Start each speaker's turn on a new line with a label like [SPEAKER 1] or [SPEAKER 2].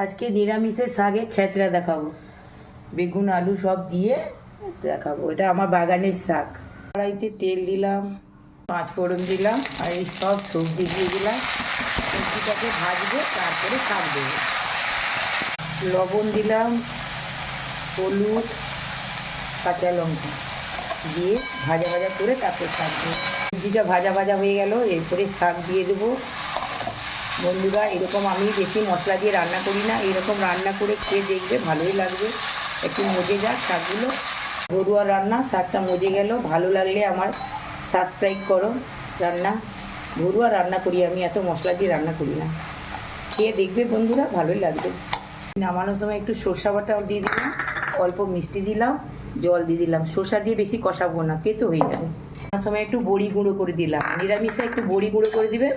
[SPEAKER 1] আজকে নিরামিষের শাকের ছেঁচড়া দেখাবো, বেগুন আলু সব দিয়ে দেখাবো। এটা আমার বাগানের শাক। কড়াইতে তেল দিলাম, 5 ফোড়ন দিলাম, আর এই সব সবজি দিয়ে দিলাম। সবজিটাকে ভাজবো, তারপরে শাক দেবো। লবণ দিলাম, হলুদ, কাঁচা লঙ্কা দিয়ে ভাজা ভাজা করে তারপরে শাক দেবো। সবজিটা ভাজা ভাজা হয়ে গেল, এরপরে শাক দিয়ে দেবো। বন্ধুরা, এরকম আমি বেশি মশলা দিয়ে রান্না করি না, এরকম রান্না করে খেয়ে দেখবে, ভালোই লাগবে। একটু মজে যাক শাকগুলো। ঘরোয়া রান্না, শাকটা মজে গেল। ভালো লাগলে আমার সাবস্ক্রাইব করো। ঘরোয়া রান্না করি আমি, এত মশলা দিয়ে রান্না করি না। খেয়ে দেখবে বন্ধুরা, ভালোই লাগবে। নামানোর সময় একটু সরষা বাটা দিয়ে দিলাম, অল্প মিষ্টি দিলাম, জল দিয়ে দিলাম। সরষা দিয়ে বেশি কষাবো না, তেতো হয়ে যাবে। নামানোর সময় একটু বড়ি গুঁড়ো করে দিলাম। নিরামিষে একটু বড়ি গুঁড়ো করে দিবে।